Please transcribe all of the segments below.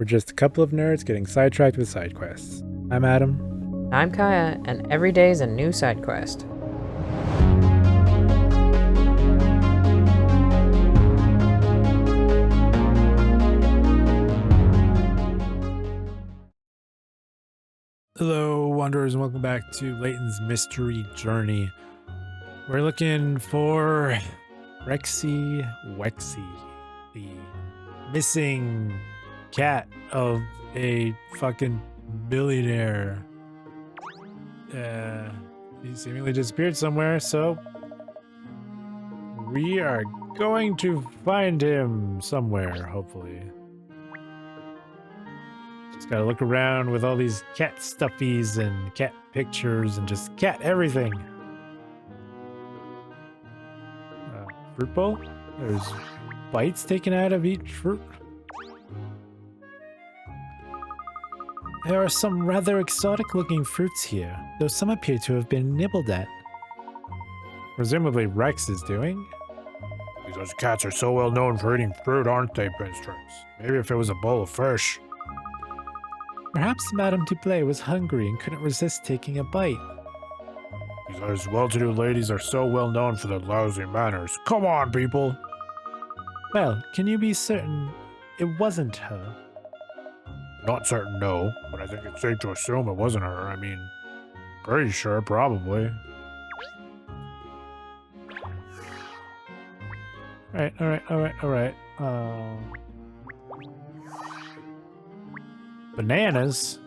We're just a couple of nerds getting sidetracked with side quests. I'm Adam. I'm Kaya, and every day is a new side quest. Hello, Wanderers, and welcome back to Layton's Mystery Journey. We're looking for Rexy Wexy, the missing cat of a fucking billionaire. He seemingly disappeared somewhere, so we are going to find him somewhere, hopefully. Just gotta look around with all these cat stuffies and cat pictures and just cat everything. Fruit bowl? There's bites taken out of each fruit. There are some rather exotic looking fruits here, though some appear to have been nibbled at. Presumably Rex is doing. Those cats are so well known for eating fruit, aren't they, Pinstripes? Maybe if it was a bowl of fish. Perhaps Madame Duplay was hungry and couldn't resist taking a bite. These well-to-do ladies are so well known for their lousy manners. Come on, people! Well, can you be certain it wasn't her? Not certain, no, but I think it's safe to assume it wasn't her. I mean, pretty sure, probably. Alright. Bananas?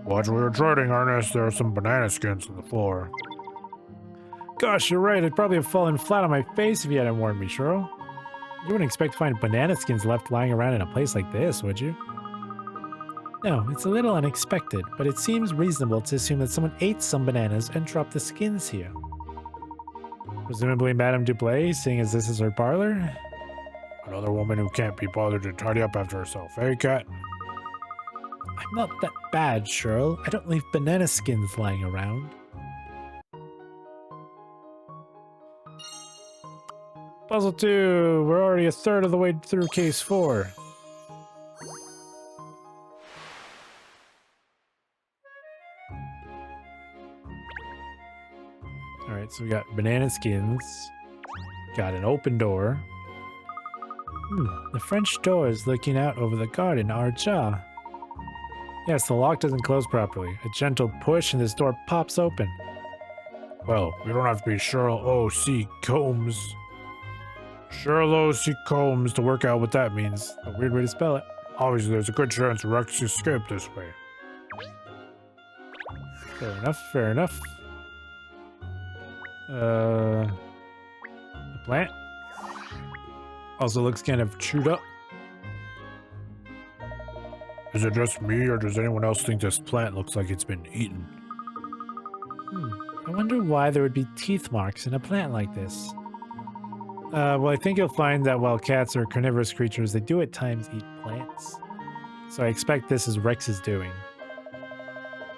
Watch where you're treading, Ernest. There are some banana skins on the floor. Gosh, you're right. I'd probably have fallen flat on my face if you hadn't warned me, Cheryl. You wouldn't expect to find banana skins left lying around in a place like this, would you? No, it's a little unexpected, but it seems reasonable to assume that someone ate some bananas and dropped the skins here. Presumably Madame Duplay, seeing as this is her parlor? Another woman who can't be bothered to tidy up after herself, eh, cat? I'm not that bad, Cheryl. I don't leave banana skins lying around. Puzzle 2. We're already a third of the way through case 4. Alright, so we got banana skins. Got an open door. The French door is looking out over the garden Arja. Yes, the lock doesn't close properly. A gentle push and this door pops open. Well, we don't have to be Cheryl O.C. Combs. Cheryl O.C. Combs to work out what that means. A weird way to spell it. Obviously, there's a good chance Rex escaped this way. Fair enough. The plant also looks kind of chewed up. Is it just me, or does anyone else think this plant looks like it's been eaten? I wonder why there would be teeth marks in a plant like this. Well, I think you'll find that while cats are carnivorous creatures, they do at times eat plants. So I expect this is Rex's doing.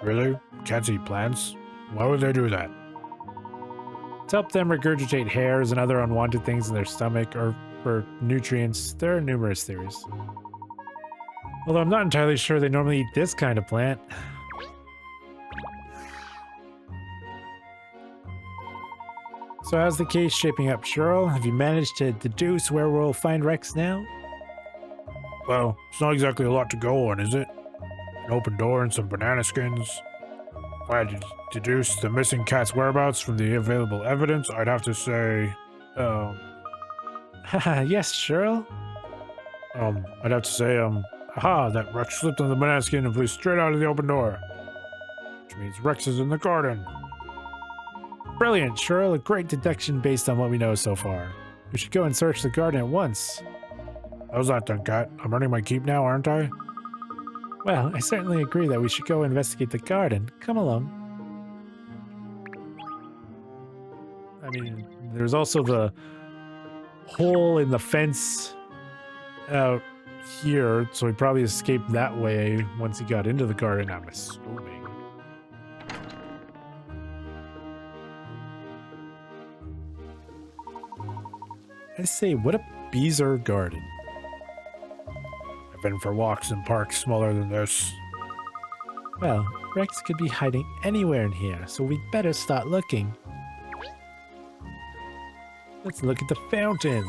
Really? Cats eat plants? Why would they do that? To help them regurgitate hairs and other unwanted things in their stomach, or for nutrients. There are numerous theories. Although I'm not entirely sure they normally eat this kind of plant. So how's the case shaping up, Cheryl? Have you managed to deduce where we'll find Rex now? Well, it's not exactly a lot to go on, is it? An open door and some banana skins. If I had to deduce the missing cat's whereabouts from the available evidence, I'd have to say, yes, Cheryl? I'd have to say, that Rex slipped on the banana skin and flew straight out of the open door. Which means Rex is in the garden. Brilliant, Cheryl. A great deduction based on what we know so far. We should go and search the garden at once. How's that done, cat? I'm earning my keep now, aren't I? Well, I certainly agree that we should go investigate the garden. Come along. I mean, there's also the hole in the fence out here, so he probably escaped that way once he got into the garden, I'm assuming. I say, what a bizarre garden. I've been for walks in parks smaller than this. Well, Rex could be hiding anywhere in here, so we'd better start looking. Let's look at the fountain.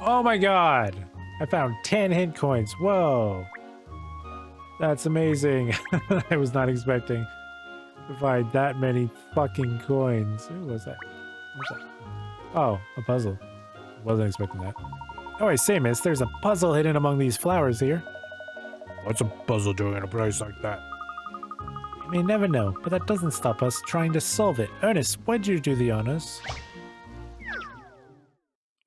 Oh my god! I found 10 hint coins. Whoa! That's amazing. I was not expecting to find that many fucking coins. Who was that? What was that? Oh, a puzzle. Wasn't expecting that. Oh, I say, miss, there's a puzzle hidden among these flowers here. What's a puzzle doing in a place like that? You may never know, but that doesn't stop us trying to solve it. Ernest, why'd you do the honors?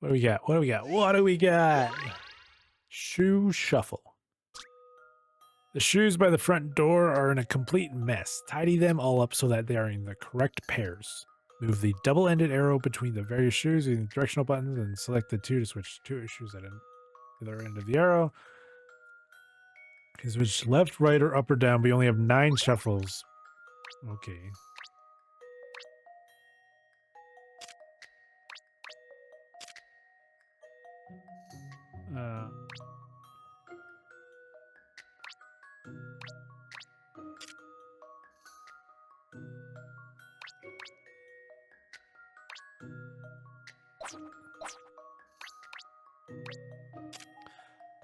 What do we got? What do we got? What do we got? Shoe shuffle. The shoes by the front door are in a complete mess. Tidy them all up so that they are in the correct pairs. Move the double-ended arrow between the various shoes using the directional buttons and select the two to switch two shoes at the other end of the arrow. You can switch left, right, or up or down, but you only have 9 shuffles. Okay.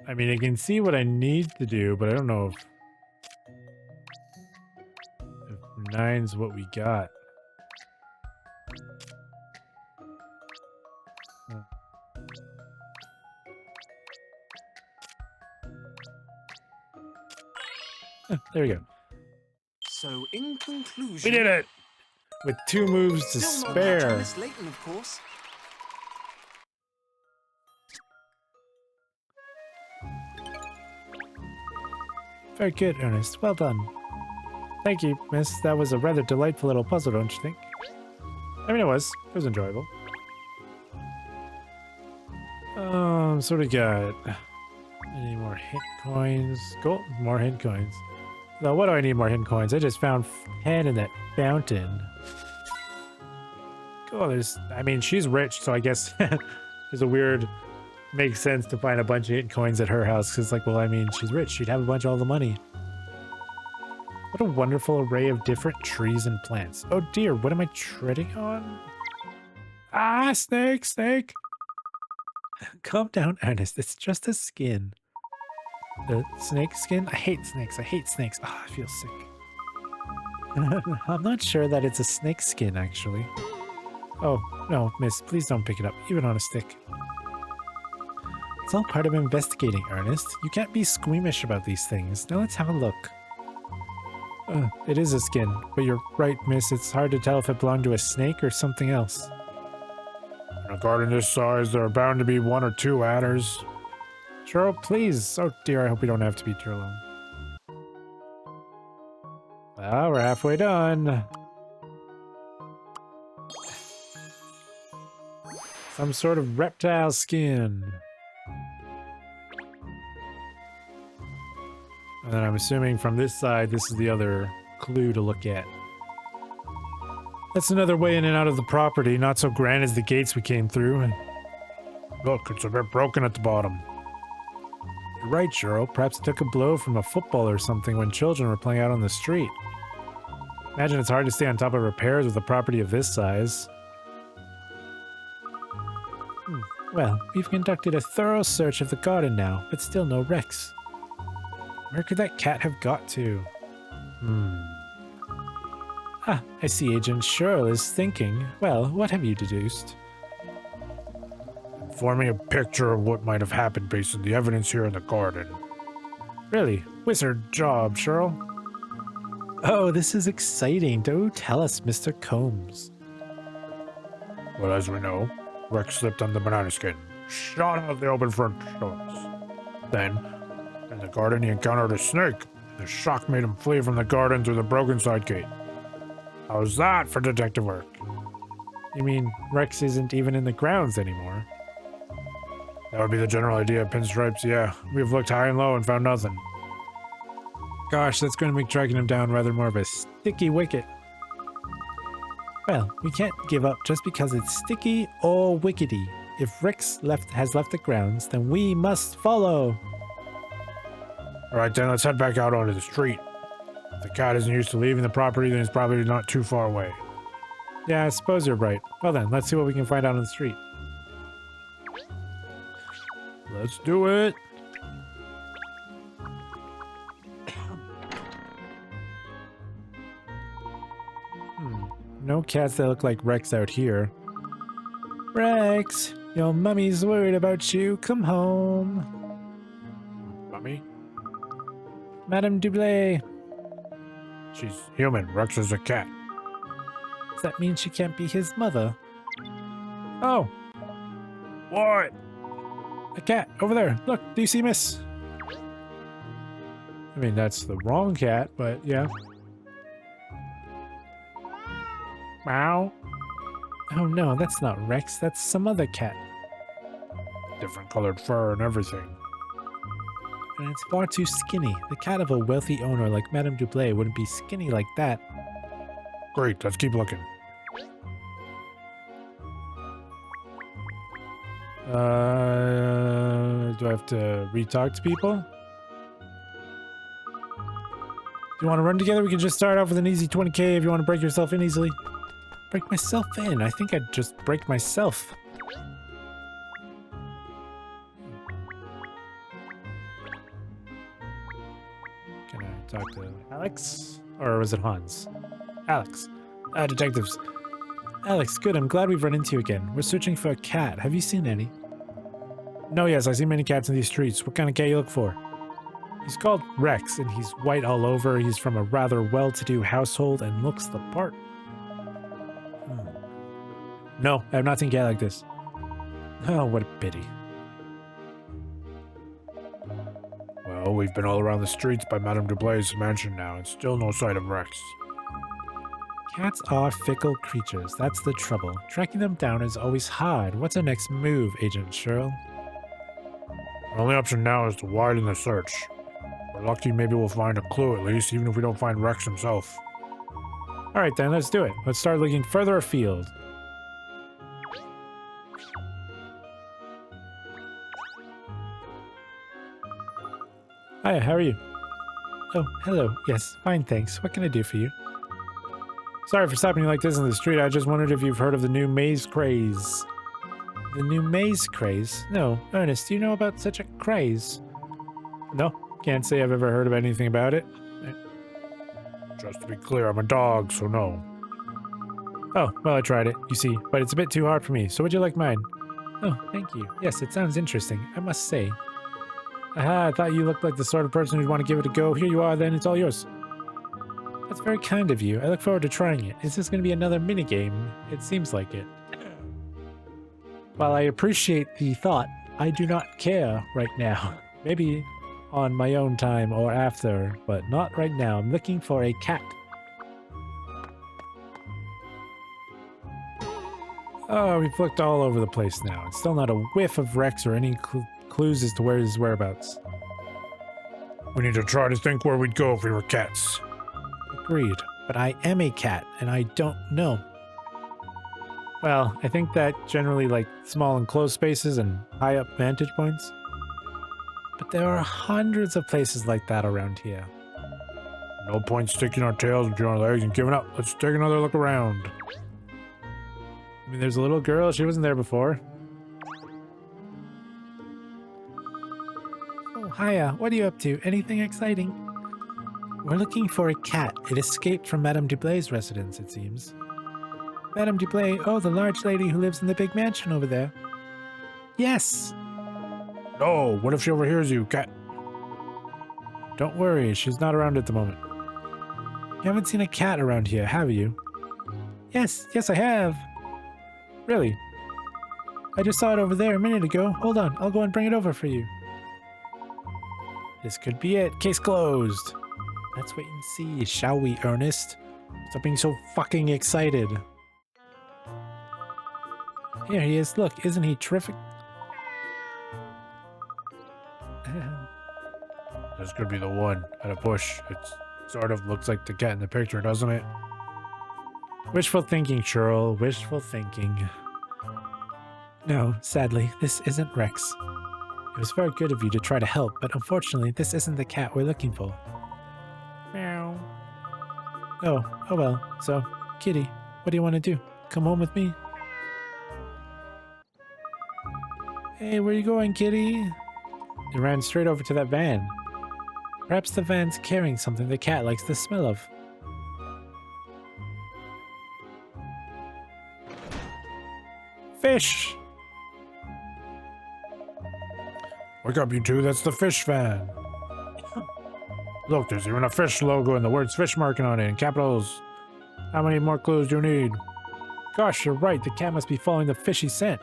I mean, I can see what I need to do, but I don't know if 9's what we got. There we go. So, in conclusion, We did it! With 2 moves to still not spare. catching Miss Layton, of course. Very good, Ernest. Well done. Thank you, miss. That was a rather delightful little puzzle, don't you think? I mean, it was. It was enjoyable. So what do we got? Any more hint coins? Cool, more hint coins. Now, what do I need more hint coins? I just found 10 in that fountain. Cool, I mean, she's rich, so I guess there's a weird... Makes sense to find a bunch of hint coins at her house, because, like, well, I mean, she's rich. She'd have a bunch of all the money. What a wonderful array of different trees and plants. Oh dear, what am I treading on? Ah, snake, snake! Calm down, Ernest. It's just a skin. The snake skin? I hate snakes. I hate snakes. Ah, I feel sick. I'm not sure that it's a snake skin, actually. Oh, no, miss, please don't pick it up, even on a stick. It's all part of investigating, Ernest. You can't be squeamish about these things. Now let's have a look. It is a skin, but you're right, miss. It's hard to tell if it belonged to a snake or something else. In a garden this size, there are bound to be 1 or 2 adders. Cheryl, please. Oh dear, I hope we don't have to be too long. Well, we're halfway done. Some sort of reptile skin. And then I'm assuming from this side, this is the other clue to look at. That's another way in and out of the property, not so grand as the gates we came through. Look, it's a bit broken at the bottom. You're right, Cheryl. Perhaps it took a blow from a football or something when children were playing out on the street. Imagine it's hard to stay on top of repairs with a property of this size. Well, we've conducted a thorough search of the garden now, but still no Rex. Where could that cat have got to? Ah, I see Agent Cheryl is thinking. Well, what have you deduced? Forming a picture of what might have happened based on the evidence here in the garden. Really? Wizard job, Cheryl. Oh, this is exciting. Do tell us, Mr. Combs. Well, as we know, Rex slipped on the banana skin, shot out the open front doors. Then, in the garden, he encountered a snake. The shock made him flee from the garden through the broken side gate. How's that for detective work? You mean Rex isn't even in the grounds anymore? That would be the general idea, Pinstripes, yeah. We've looked high and low and found nothing. Gosh, that's going to make tracking him down rather more of a sticky wicket. Well, we can't give up just because it's sticky or wickety. If Rex has left the grounds, then we must follow. Alright then, let's head back out onto the street. If the cat isn't used to leaving the property, then it's probably not too far away. Yeah, I suppose you're right. Well then, let's see what we can find out on the street. Let's do it! No cats that look like Rex out here. Rex, your mummy's worried about you. Come home. Mummy? Madame Dublé. She's human. Rex is a cat. Does that mean she can't be his mother? Oh, What? a cat over there. Look, do you see, miss? I mean, that's the wrong cat, but yeah. Meow. Oh no, that's not Rex. That's some other cat. Different colored fur and everything. And it's far too skinny. The cat of a wealthy owner like Madame Dublé wouldn't be skinny like that. Great, let's keep looking. Do I have to re-talk to people? Do you want to run together? We can just start off with an easy 20k if you want to break yourself in easily. Break myself in? I think I'd just break myself. Can I talk to Alex? Or was it Hans? Alex. Detectives. Alex, good. I'm glad we've run into you again. We're searching for a cat. Have you seen any? No, yes, I see many cats in these streets. What kind of cat you look for? He's called Rex, and he's white all over. He's from a rather well-to-do household and looks the part. No, I have not seen a cat like this. Oh, what a pity. Well, we've been all around the streets by Madame Dublay's mansion now, and still no sight of Rex. Cats are fickle creatures. That's the trouble. Tracking them down is always hard. What's our next move, Agent Sherrill? Our only option now is to widen the search. If we're lucky, maybe we'll find a clue at least, even if we don't find Rex himself. Alright then, let's do it. Let's start looking further afield. Hiya, how are you? Oh, hello. Yes, fine, thanks. What can I do for you? Sorry for stopping you like this in the street. I just wondered if you've heard of the new maze craze. The new maze craze? No. Ernest, do you know about such a craze? No, can't say I've ever heard of anything about it. Just to be clear, I'm a dog, so no. Oh, well, I tried it, you see, but it's a bit too hard for me. So would you like mine? Oh, thank you. Yes, it sounds interesting, I must say. Aha, I thought you looked like the sort of person who'd want to give it a go. Here you are, then. It's all yours. That's very kind of you. I look forward to trying it. Is this going to be another minigame? It seems like it. While I appreciate the thought, I do not care right now. Maybe on my own time or after, but not right now. I'm looking for a cat. Oh, we've looked all over the place now. It's still not a whiff of Rex or any clues as to where his whereabouts. We need to try to think where we'd go if we were cats. Agreed. But I am a cat, and I don't know. Well, I think that generally like small enclosed spaces and high up vantage points. But there are hundreds of places like that around here. No point sticking our tails between our legs and giving up. Let's take another look around. I mean, there's a little girl. She wasn't there before. Oh, hiya. What are you up to? Anything exciting? We're looking for a cat. It escaped from Madame Dublay's residence, it seems. Madame Dublé? Oh, the large lady who lives in the big mansion over there. Yes! No, what if she overhears you, cat? Don't worry, she's not around at the moment. You haven't seen a cat around here, have you? Yes, I have. Really? I just saw it over there a minute ago. Hold on, I'll go and bring it over for you. This could be it. Case closed. Let's wait and see, shall we, Ernest? Stop being so fucking excited. Here he is. Look, isn't he terrific? This could be the one at a push. It sort of looks like the cat in the picture, doesn't it? Wishful thinking, Cheryl. Wishful thinking. No, sadly, this isn't Rex. It was very good of you to try to help, but unfortunately, this isn't the cat we're looking for. Meow. Oh well. So, Kitty, what do you want to do? Come home with me? Hey, where you going, Kitty? They ran straight over to that van. Perhaps the van's carrying something the cat likes the smell of. Fish! Wake up, you two. That's the fish van. Look, there's even a fish logo and the words fish marking on it in capitals. How many more clues do you need? Gosh, you're right. The cat must be following the fishy scent.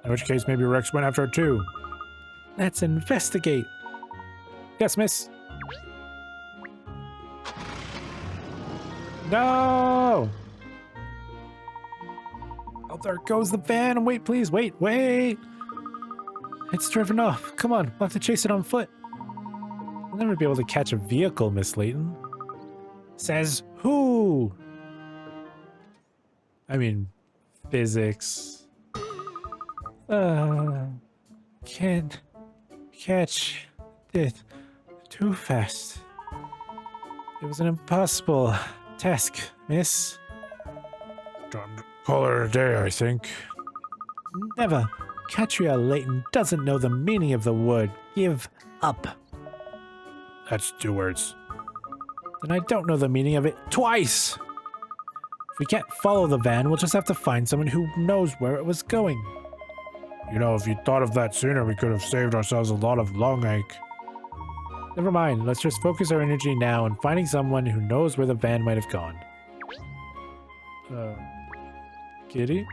In which case, maybe Rex went after it too. Let's investigate. Yes, miss. No! Oh, there goes the van. Wait, please. Wait. It's driven off. Come on, we'll have to chase it on foot. We'll never be able to catch a vehicle, Miss Layton. Says who? I mean, physics. Can't catch it too fast. It was an impossible task, miss. Time to call her a day, I think. Never. Catria Layton doesn't know the meaning of the word give up. That's 2 words. Then I don't know the meaning of it twice. If we can't follow the van, we'll just have to find someone who knows where it was going. You know, if you thought of that sooner, we could have saved ourselves a lot of long ache. Never mind, let's just focus our energy now on finding someone who knows where the van might have gone. Kitty?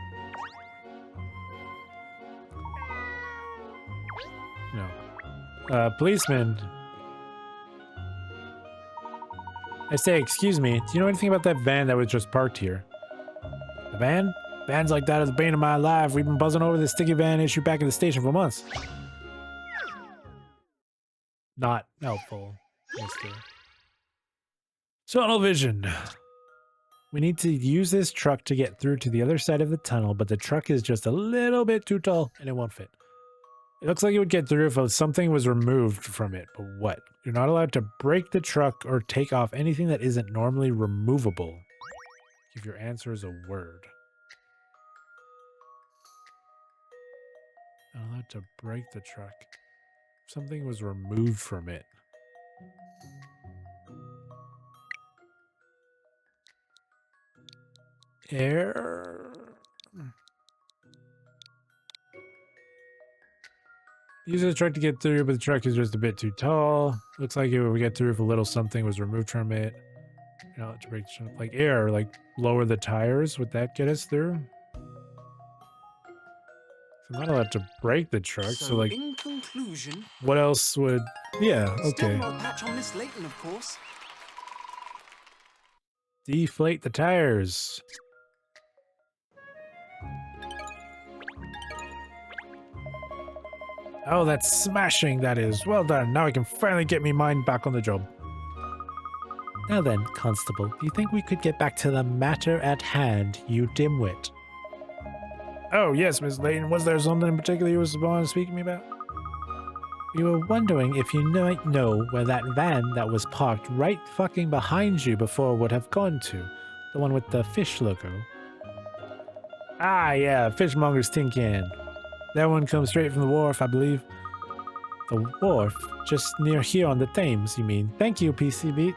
No. Policeman. I say, excuse me, do you know anything about that van that was just parked here? The van? Vans like that are the bane of my life. We've been buzzing over this sticky van issue back at the station for months. Not helpful, mister. Tunnel vision. We need to use this truck to get through to the other side of the tunnel, but the truck is just a little bit too tall and it won't fit. It looks like it would get through if something was removed from it, but what? You're not allowed to break the truck or take off anything that isn't normally removable. Give your answers a word. Not allowed to break the truck. Something was removed from it. Air. Use the truck to get through, but the truck is just a bit too tall. Looks like it would get through if a little something was removed from it. You know, to break the truck, like air, like lower the tires. Would that get us through? I'm not allowed to break the truck, so like, in conclusion, what else would? Yeah, still okay. no patch on Miss Layton, of course. Deflate the tires. Oh, that's smashing, that is. Well done. Now I can finally get me mind back on the job. Now then, Constable, do you think we could get back to the matter at hand, you dimwit? Oh, yes, Miss Layton. Was there something in particular you was wanting to speak to me about? We were wondering if you might know where that van that was parked right fucking behind you before would have gone to. The one with the fish logo. Ah, yeah, Fishmonger's tin can. That one comes straight from the wharf, I believe. The wharf? Just near here on the Thames, you mean? Thank you, PC Beat.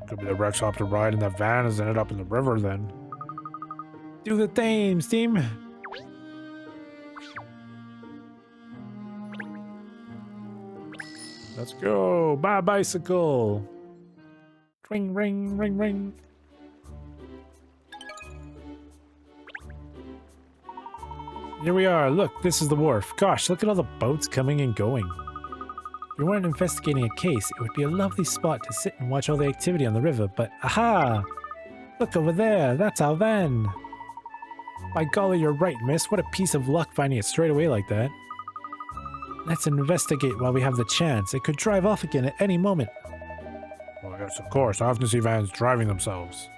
Could be the Rex hopped a ride in the van has ended up in the river then. Do the Thames, team! Let's go! Bye, bicycle! Ring, ring, ring, ring. Here we are. Look, this is the wharf. Gosh, look at all the boats coming and going. If we weren't investigating a case, it would be a lovely spot to sit and watch all the activity on the river, but aha! Look over there, that's our van! By golly, you're right, miss. What a piece of luck finding it straight away like that. Let's investigate while we have the chance. It could drive off again at any moment. Well, yes, of course. I often see vans driving themselves.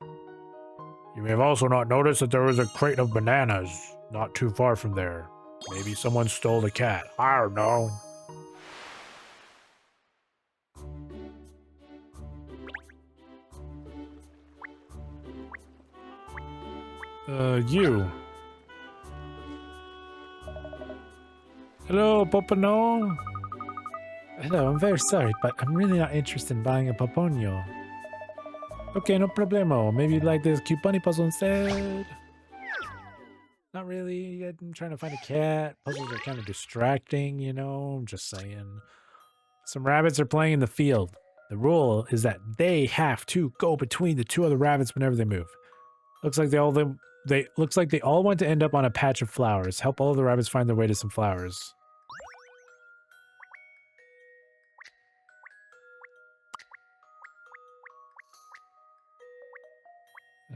You may have also not noticed that there was a crate of bananas not too far from there. Maybe someone stole the cat. I don't know. You. Hello, Popano. Hello, I'm very sorry, but I'm really not interested in buying a Paponio. Okay, no problemo. Maybe you'd like this cute bunny puzzle instead? Not really. I'm trying to find a cat. Puzzles are kind of distracting, you know? I'm just saying. Some rabbits are playing in the field. The rule is that they have to go between the two other rabbits whenever they move. Looks like they all want to end up on a patch of flowers. Help all of the rabbits find their way to some flowers.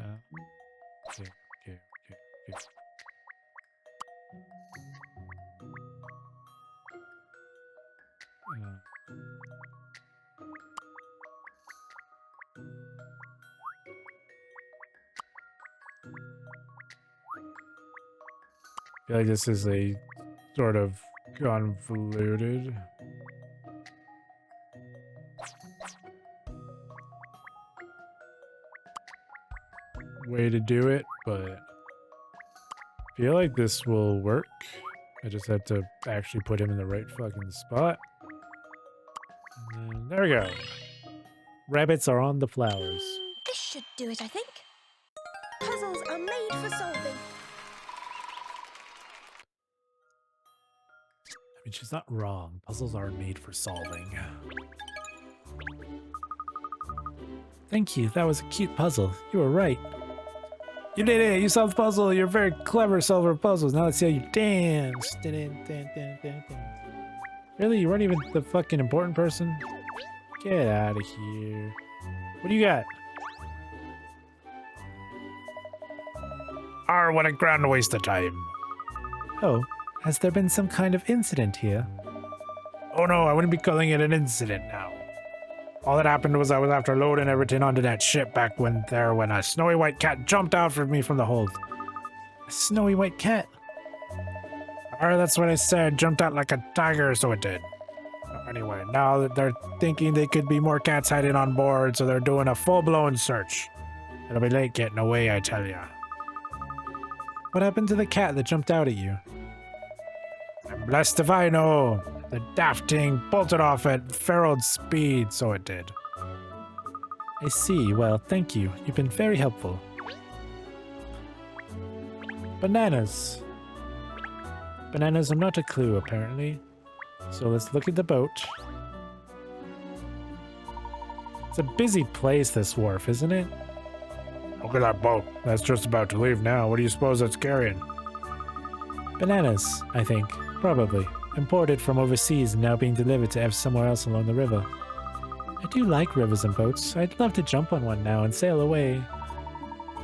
Okay. I feel like this is a sort of convoluted. Way to do it, but I feel like this will work. I just have to actually put him in the right fucking spot. And then, there we go. Rabbits are on the flowers. This should do it, I think. Puzzles are made for solving. I mean, she's not wrong. Puzzles are made for solving. Thank you. That was a cute puzzle. You were right. You did it! You solved the puzzle! You're a very clever solver of puzzles. Now let's see how you dance. Really? You weren't even the fucking important person? Get out of here. What do you got? What a grand waste of time. Oh, has there been some kind of incident here? Oh no, I wouldn't be calling it an incident now. All that happened was I was after loading everything onto that ship back when a snowy white cat jumped out for me from the hold. A snowy white cat? That's what I said. Jumped out like a tiger, so it did. Anyway, now that they're thinking they could be more cats hiding on board, so they're doing a full-blown search. It'll be late getting away, I tell ya. What happened to the cat that jumped out at you? I'm blessed if I know. The daft thing bolted off at feral speed, so it did. I see. Well, thank you. You've been very helpful. Bananas. Bananas are not a clue, apparently. So let's look at the boat. It's a busy place, this wharf, isn't it? Look at that boat. That's just about to leave now. What do you suppose it's carrying? Bananas, I think. Probably. Imported from overseas and now being delivered to somewhere else along the river. I do like rivers and boats. I'd love to jump on one now and sail away.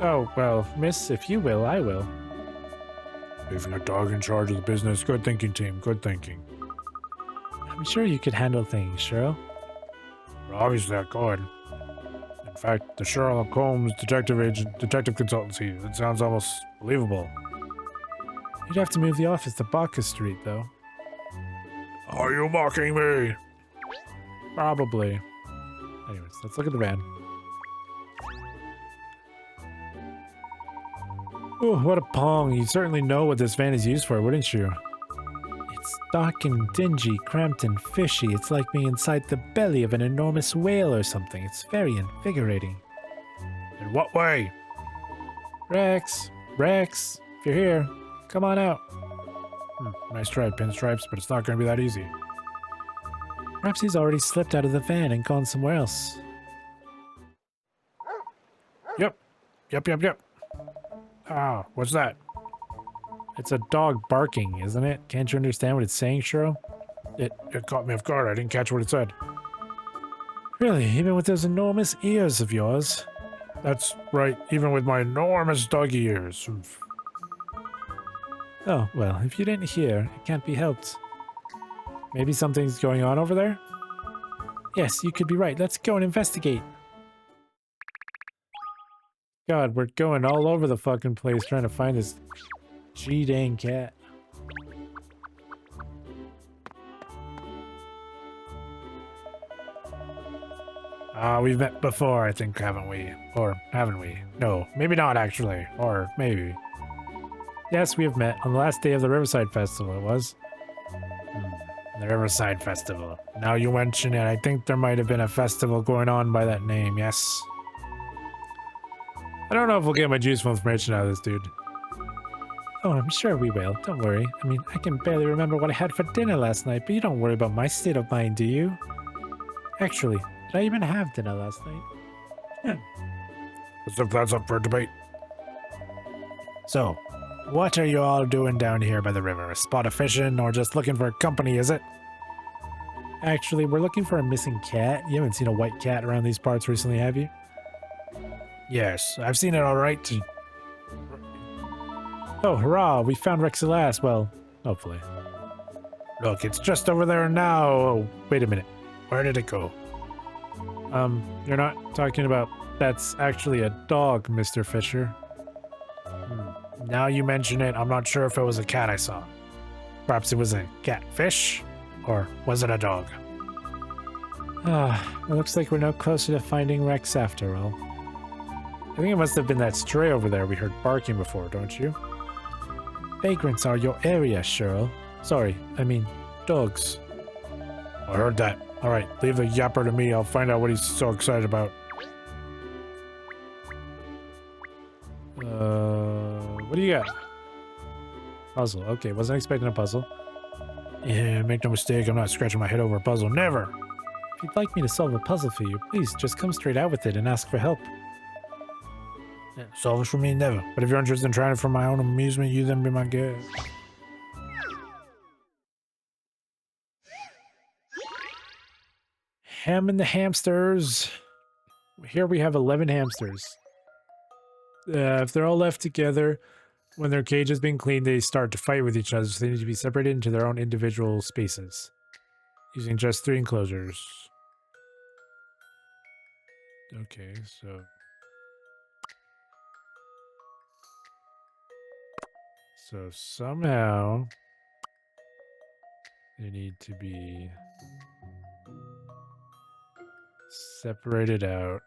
Oh, well, miss, if you will, I will. Leaving a dog in charge of the business. Good thinking, team. Good thinking. I'm sure you could handle things, Cheryl. Well, obviously I could. In fact, the Sherlock Holmes detective consultancy, that sounds almost believable. You'd have to move the office to Bacchus Street, though. Are you mocking me? Probably. Anyways, let's look at the van. Oh, what a pong. You certainly know what this van is used for, wouldn't you? It's dark and dingy, cramped and fishy. It's like being inside the belly of an enormous whale or something. It's very invigorating. In what way? Rex, if you're here, come on out. Nice try, Pinstripes, but it's not going to be that easy. Perhaps he's already slipped out of the van and gone somewhere else. Yep. Ah, what's that? It's a dog barking, isn't it? Can't you understand what it's saying, Shiro? It caught me off guard. I didn't catch what it said. Really? Even with those enormous ears of yours? That's right. Even with my enormous doggy ears. Oh, well, if you didn't hear, it can't be helped. Maybe something's going on over there? Yes, you could be right. Let's go and investigate. God, we're going all over the fucking place trying to find this G-dang cat. We've met before, I think, haven't we? Or haven't we? No, maybe not actually. Or maybe. Yes, we have met on the last day of the Riverside Festival, it was. The Riverside Festival. Now you mention it, I think there might have been a festival going on by that name, yes? I don't know if we'll get much useful information out of this dude. Oh, I'm sure we will. Don't worry. I mean, I can barely remember what I had for dinner last night, but you don't worry about my state of mind, do you? Actually, did I even have dinner last night? As if that's up for debate. So, what are you all doing down here by the river? Spot a fishing or just looking for company, is it? Actually, we're looking for a missing cat. You haven't seen a white cat around these parts recently, have you? Yes, I've seen it all right. Oh, hurrah! We found Rex's last. Well, hopefully. Look, it's just over there now. Oh, wait a minute. Where did it go? You're not talking about... That's actually a dog, Mr. Fisher. Now you mention it, I'm not sure if it was a cat I saw. Perhaps it was a catfish? Or was it a dog? It looks like we're no closer to finding Rex after all. I think it must have been that stray over there we heard barking before, don't you? Vagrants are your area, Cheryl. Sorry, I mean, dogs. I heard that. Alright, leave the yapper to me, I'll find out what he's so excited about. What do you got? Puzzle. Okay, wasn't expecting a puzzle. Yeah, make no mistake, I'm not scratching my head over a puzzle, never! If you'd like me to solve a puzzle for you, please just come straight out with it and ask for help. Yeah, solve it for me, never. But if you're interested in trying it for my own amusement, you then be my guest. Ham and the hamsters. Here we have 11 hamsters. If they're all left together, when their cage has been cleaned, they start to fight with each other, so they need to be separated into their own individual spaces. Using just 3 enclosures. Okay, so... So somehow... they need to be... separated out.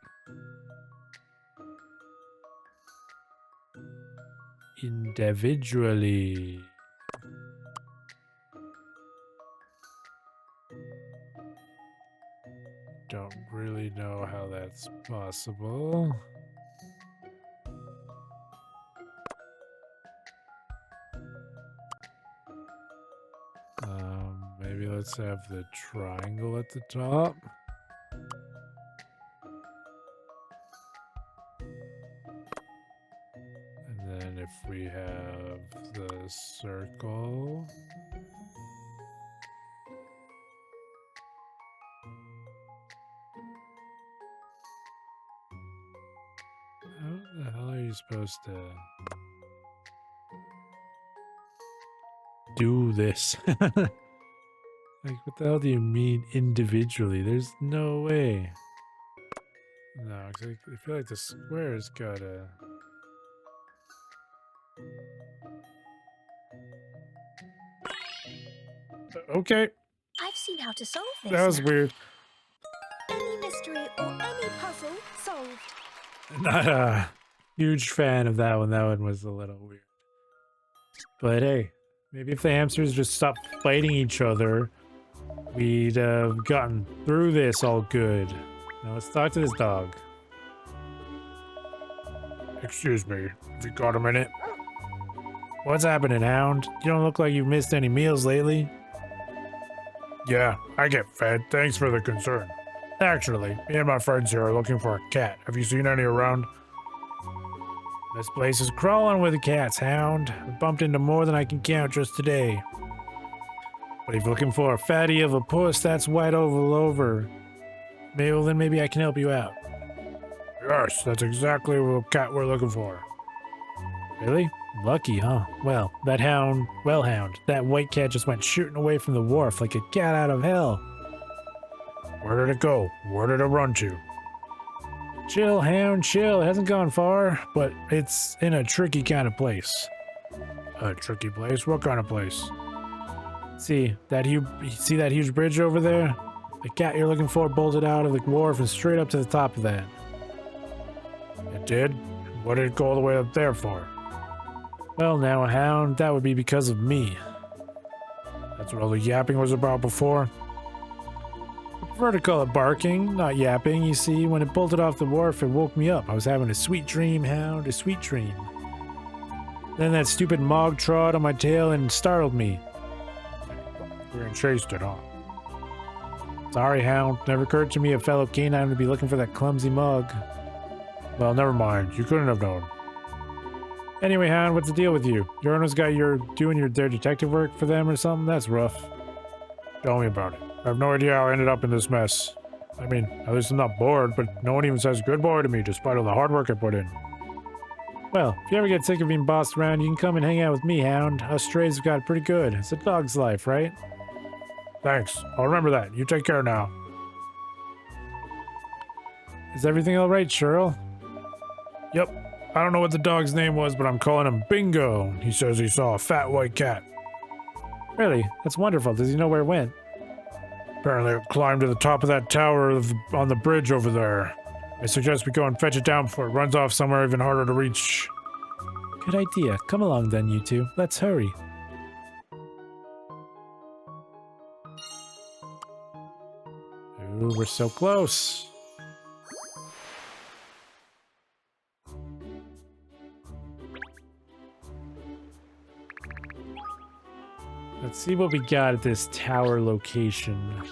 Individually. Don't really know how that's possible. Maybe let's have the triangle at the top. And then if we have the circle. How the hell are you supposed to do this? Like, what the hell do you mean individually? There's no way. No, 'cause I feel like the square's gotta... Okay, I've seen how to solve this. that was now. weird. Any mystery or any puzzle solved. Not a huge fan of that one. That one was a little weird. But hey, maybe if the hamsters just stopped fighting each other, we'd have gotten through this all good. Now let's talk to this dog. Excuse me, have you got a minute? What's happening, Hound? You don't look like you've missed any meals lately. Yeah, I get fed. Thanks for the concern. Actually, me and my friends here are looking for a cat. Have you seen any around? This place is crawling with cats, Hound. I bumped into more than I can count just today. But if you're looking for a fatty of a puss, that's white oval over. Well, then maybe I can help you out. Yes, that's exactly the cat we're looking for. Really? Lucky, huh? Well, that hound, that white cat just went shooting away from the wharf like a cat out of hell. Where did it go? Where did it run to? Chill, Hound, chill. It hasn't gone far, but it's in a tricky kind of place. A tricky place? What kind of place? See that huge bridge over there? The cat you're looking for bolted out of the wharf and straight up to the top of that. It did? What did it go all the way up there for? Well, now, Hound, that would be because of me. That's what all the yapping was about before? I prefer to call it barking, not yapping. You see, when it bolted off the wharf, it woke me up. I was having a sweet dream, Hound, a sweet dream. Then that stupid Mog trod on my tail and startled me. We were chased it, huh? Sorry, Hound. Never occurred to me a fellow canine would be looking for that clumsy Mog. Well, never mind. You couldn't have known. Anyway, Hound, what's the deal with you? Your owner's got their detective work for them or something? That's rough. Tell me about it. I have no idea how I ended up in this mess. I mean, at least I'm not bored, but no one even says good boy to me despite all the hard work I put in. Well, if you ever get sick of being bossed around, you can come and hang out with me, Hound. Us strays have got it pretty good. It's a dog's life, right? Thanks. I'll remember that. You take care now. Is everything all right, Cheryl? Yep. I don't know what the dog's name was, but I'm calling him Bingo. He says he saw a fat white cat. Really? That's wonderful. Does he know where it went? Apparently it climbed to the top of that tower on the bridge over there. I suggest we go and fetch it down before it runs off somewhere even harder to reach. Good idea. Come along then, you two. Let's hurry. Ooh, we're so close. Let's see what we got at this tower location.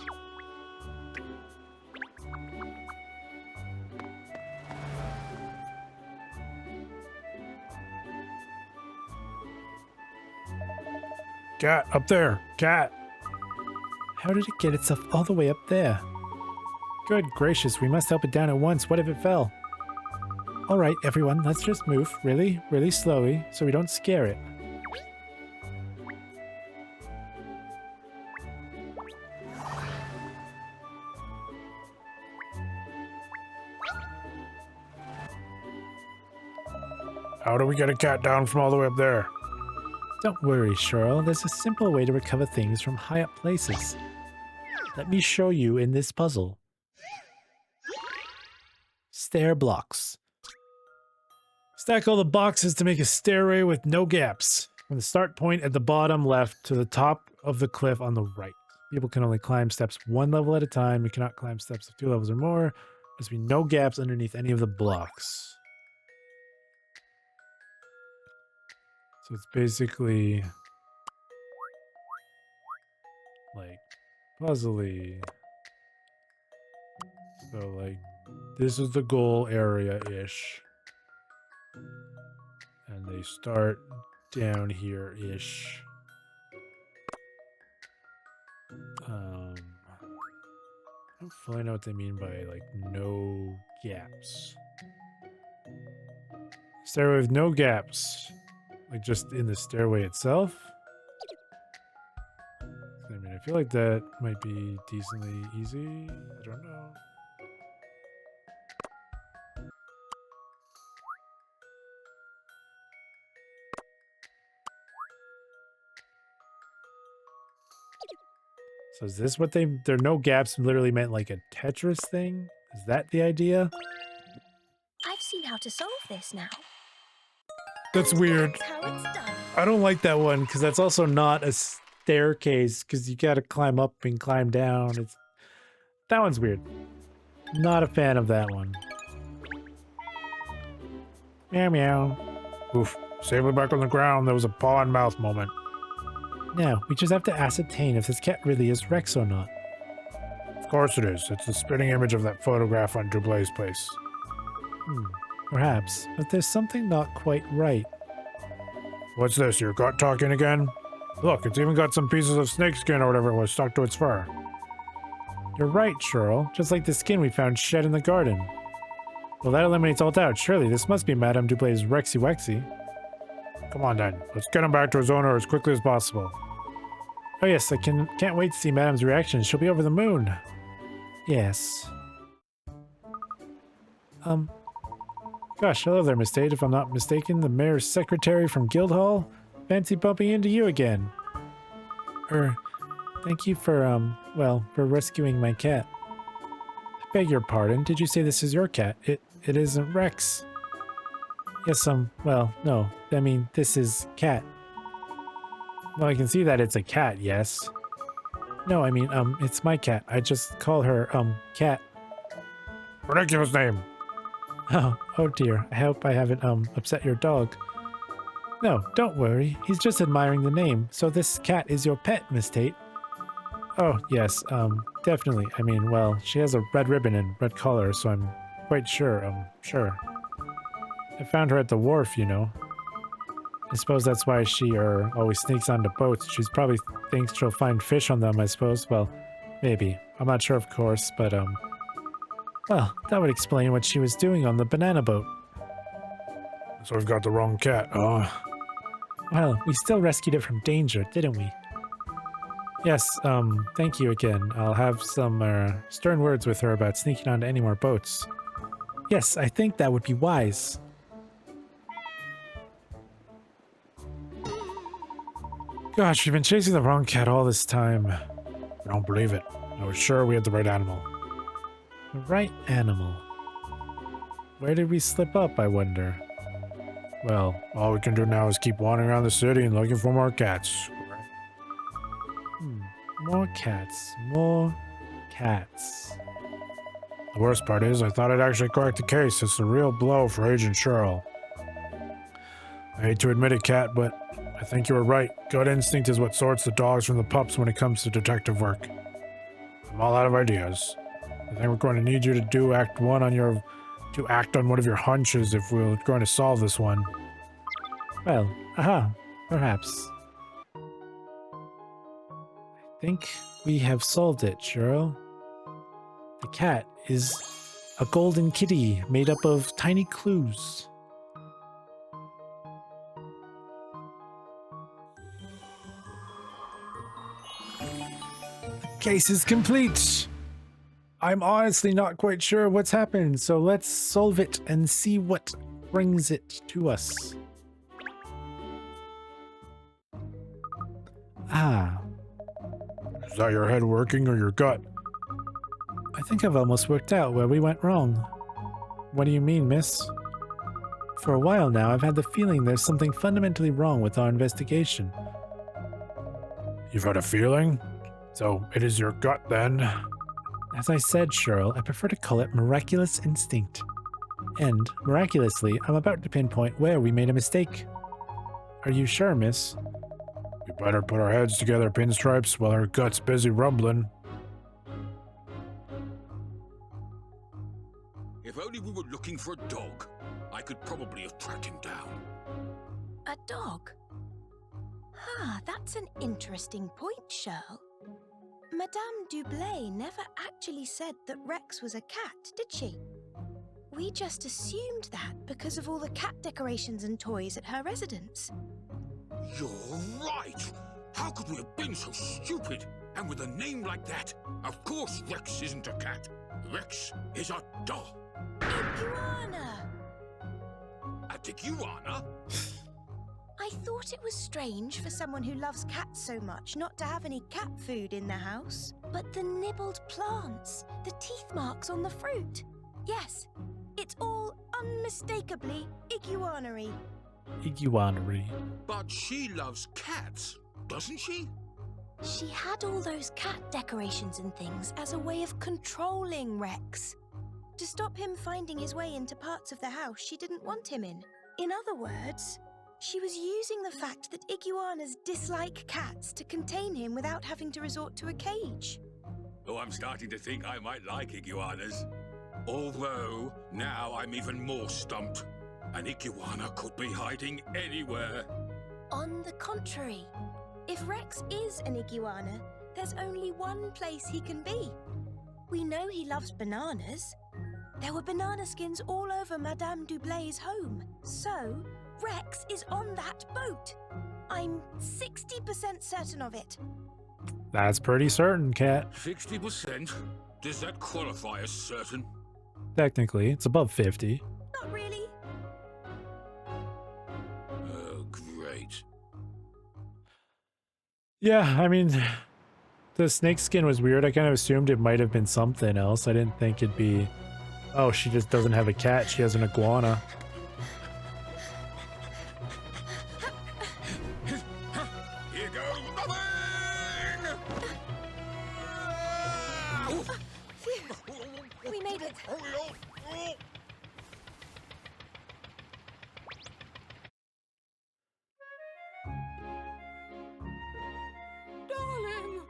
Cat, up there. Cat. How did it get itself all the way up there? Good gracious, we must help it down at once. What if it fell? All right, everyone, let's just move really, really slowly so we don't scare it. How do we get a cat down from all the way up there? Don't worry, Cheryl. There's a simple way to recover things from high up places. Let me show you in this puzzle. Stair blocks. Stack all the boxes to make a stairway with no gaps. From the start point at the bottom left to the top of the cliff on the right. People can only climb steps one level at a time. You cannot climb steps of 2 levels or more. There's be no gaps underneath any of the blocks. So it's basically like puzzly. So like this is the goal area-ish. And they start down here-ish. I don't fully know what they mean by like no gaps. Stairway with no gaps. Like just in the stairway itself? I mean, I feel like that might be decently easy. I don't know. So is this what there are no gaps literally meant like a Tetris thing? Is that the idea? I've seen how to solve this now. That's weird. That's how it's done. I don't like that one because that's also not a staircase because you got to climb up and climb down. That one's weird. Not a fan of that one. Meow meow. Oof. Safely back on the ground. There was a paw and mouth moment. Now, we just have to ascertain if this cat really is Rex or not. Of course it is. It's the spitting image of that photograph on Dublay's place. Perhaps, but there's something not quite right. What's this? Your gut talking again? Look, it's even got some pieces of snakeskin or whatever it was stuck to its fur. You're right, Cheryl. Just like the skin we found shed in the garden. Well, that eliminates all doubt. Surely this must be Madame Dublay's Rexy Wexy. Come on then. Let's get him back to his owner as quickly as possible. Oh yes, I can't wait to see Madame's reaction. She'll be over the moon. Yes. Gosh, hello there, Miss Tate. If I'm not mistaken, the mayor's secretary from Guildhall? Fancy bumping into you again. Thank you for, well, for rescuing my cat. I beg your pardon, did you say this is your cat? It isn't Rex. Yes, well, no. I mean, this is Cat. Well, I can see that it's a cat, yes. No, I mean, it's my cat. I just call her, Cat. Ridiculous name. Oh dear. I hope I haven't, upset your dog. No, don't worry. He's just admiring the name. So this cat is your pet, Miss Tate? Oh, yes, definitely. I mean, well, she has a red ribbon and red collar, so I'm quite sure, sure. I found her at the wharf, you know. I suppose that's why she, always sneaks onto boats. She's probably thinks she'll find fish on them, I suppose. Well, maybe. I'm not sure, of course, but, well, that would explain what she was doing on the banana boat. So we've got the wrong cat. Well, we still rescued it from danger, didn't we? Yes, thank you again. I'll have some, stern words with her about sneaking onto any more boats. Yes, I think that would be wise. Gosh, we've been chasing the wrong cat all this time. I don't believe it. I was sure we had the right animal. The right animal. Where did we slip up, I wonder? Well, all we can do now is keep wandering around the city and looking for more cats. More cats. More cats. The worst part is, I thought I'd actually crack the case. It's a real blow for Agent Cheryl. I hate to admit it, Cat, but I think you were right. Gut instinct is what sorts the dogs from the pups when it comes to detective work. I'm all out of ideas. I think we're going to need you to do act one on act on one of your hunches if we're going to solve this one. Well, perhaps. I think we have solved it, Cheryl. The cat is a golden kitty made up of tiny clues. The case is complete. I'm honestly not quite sure what's happened, so let's solve it and see what brings it to us. Is that your head working or your gut? I think I've almost worked out where we went wrong. What do you mean, miss? For a while now, I've had the feeling there's something fundamentally wrong with our investigation. You've had a feeling? So it is your gut then? As I said, Cheryl, I prefer to call it miraculous instinct. And, miraculously, I'm about to pinpoint where we made a mistake. Are you sure, miss? We better put our heads together, pinstripes, while our gut's busy rumbling. If only we were looking for a dog, I could probably have tracked him down. A dog? That's an interesting point, Cheryl. Madame Dublé never actually said that Rex was a cat, did she? We just assumed that because of all the cat decorations and toys at her residence. You're right! How could we have been so stupid? And with a name like that, of course Rex isn't a cat. Rex is a dog. Iguana! A iguana? I thought it was strange for someone who loves cats so much not to have any cat food in the house. But the nibbled plants, the teeth marks on the fruit. Yes, it's all unmistakably iguanery. Iguanery. But she loves cats, doesn't she? She had all those cat decorations and things as a way of controlling Rex. To stop him finding his way into parts of the house she didn't want him in. In other words, she was using the fact that iguanas dislike cats to contain him without having to resort to a cage. Oh, I'm starting to think I might like iguanas. Although, now I'm even more stumped. An iguana could be hiding anywhere. On the contrary, if Rex is an iguana, there's only one place he can be. We know he loves bananas. There were banana skins all over Madame Dublay's home. So, Rex is on that boat. I'm 60% certain of it. That's pretty certain, Cat. 60%? Does that qualify as certain? Technically, it's above 50. Not really. Oh, great. Yeah, I mean, the snake skin was weird. I kind of assumed it might have been something else. I didn't think it'd be, oh, she just doesn't have a cat. She has an iguana. Here goes nothing! Phew. We made it. Darling!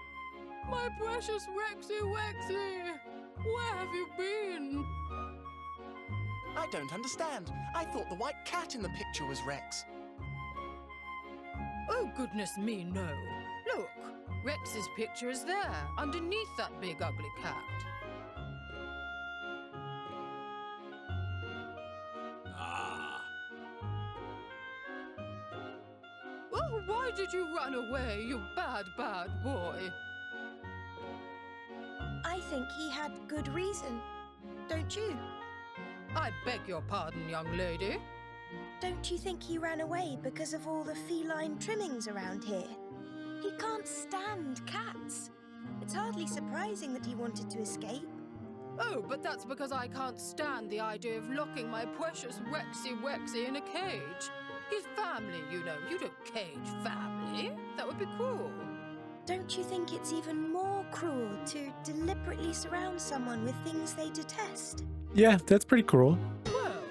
My precious Rexy Wexy! Where have you been? I don't understand. I thought the white cat in the picture was Rex. Oh, goodness me, no. Look, Rex's picture is there, underneath that big ugly cat. Ah. Oh, why did you run away, you bad, bad boy? I think he had good reason. Don't you? I beg your pardon, young lady. Don't you think he ran away because of all the feline trimmings around here? He can't stand cats. It's hardly surprising that he wanted to escape. Oh, but that's because I can't stand the idea of locking my precious Rexy Wexy in a cage. He's family, you know. You don't cage family. That would be cruel. Don't you think it's even more cruel to deliberately surround someone with things they detest? Yeah, that's pretty cruel. Well,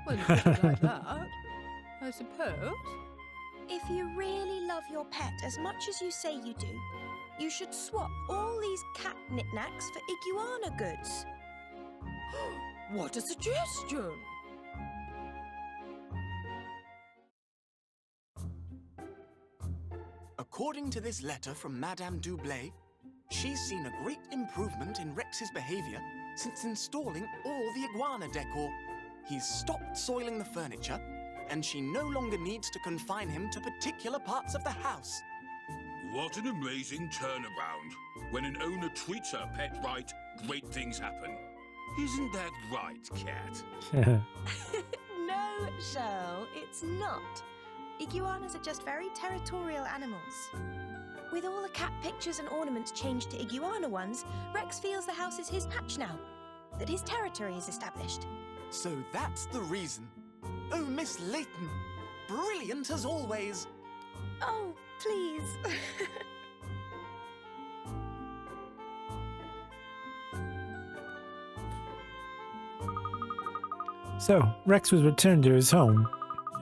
when you put it like that, I suppose. If you really love your pet as much as you say you do, you should swap all these cat knickknacks for iguana goods. What a suggestion! According to this letter from Madame Dublé, she's seen a great improvement in Rex's behavior since installing all the iguana decor. He's stopped soiling the furniture, and she no longer needs to confine him to particular parts of the house. What an amazing turnaround. When an owner treats her pet right, great things happen. Isn't that right, cat? No, Shirl, it's not. Iguanas are just very territorial animals. With all the cat pictures and ornaments changed to iguana ones, Rex feels the house is his patch now, that his territory is established. So that's the reason. Oh, Miss Layton, brilliant as always. Oh, please. So, Rex was returned to his home,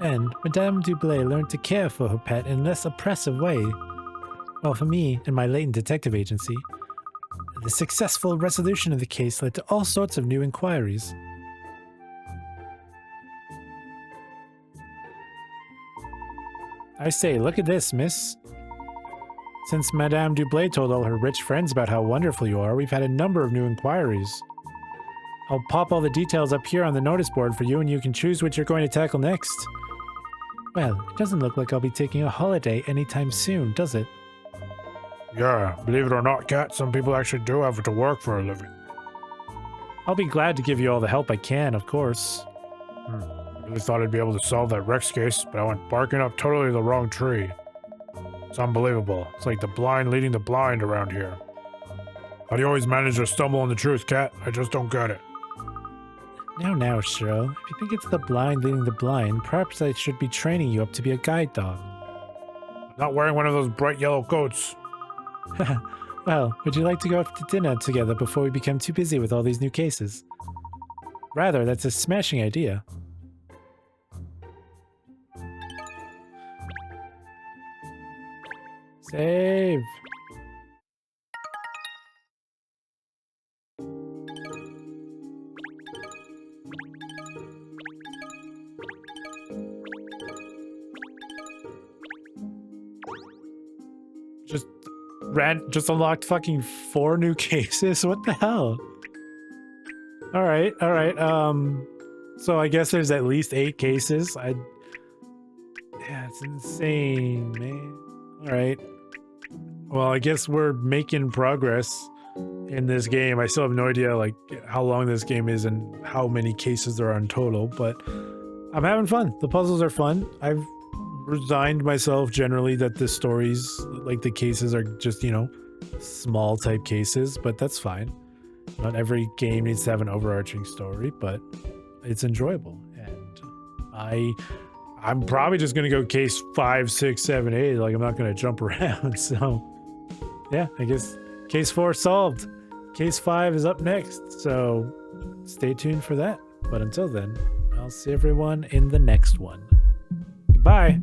and Madame Dublé learned to care for her pet in a less oppressive way. Well, for me and my Layton detective agency, the successful resolution of the case led to all sorts of new inquiries. I say, look at this, miss. Since Madame Dublé told all her rich friends about how wonderful you are, we've had a number of new inquiries. I'll pop all the details up here on the notice board for you, and you can choose what you're going to tackle next. Well, it doesn't look like I'll be taking a holiday anytime soon, does it? Yeah, believe it or not, Cat, some people actually do have to work for a living. I'll be glad to give you all the help I can, of course. I really thought I'd be able to solve that Rex case, but I went barking up totally the wrong tree. It's unbelievable. It's like the blind leading the blind around here. How do you always manage to stumble on the truth, Cat? I just don't get it. Now, Cheryl, if you think it's the blind leading the blind, perhaps I should be training you up to be a guide dog. I'm not wearing one of those bright yellow coats. Well, would you like to go out to dinner together before we become too busy with all these new cases? Rather, that's a smashing idea. Save! Just unlocked fucking 4 new cases? What the hell? Alright. So I guess there's at least 8 cases. Yeah, it's insane, man. Alright. Well, I guess we're making progress in this game. I still have no idea, like, how long this game is and how many cases there are in total, but I'm having fun. The puzzles are fun. I've resigned myself generally that the stories, like the cases, are just, you know, small type cases, but that's fine. Not every game needs to have an overarching story, but it's enjoyable. And I'm probably just gonna go case 5, 6, 7, 8. Like I'm not gonna jump around. So yeah, I guess case 4 solved. Case 5 is up next. So stay tuned for that. But until then, I'll see everyone in the next one. Goodbye.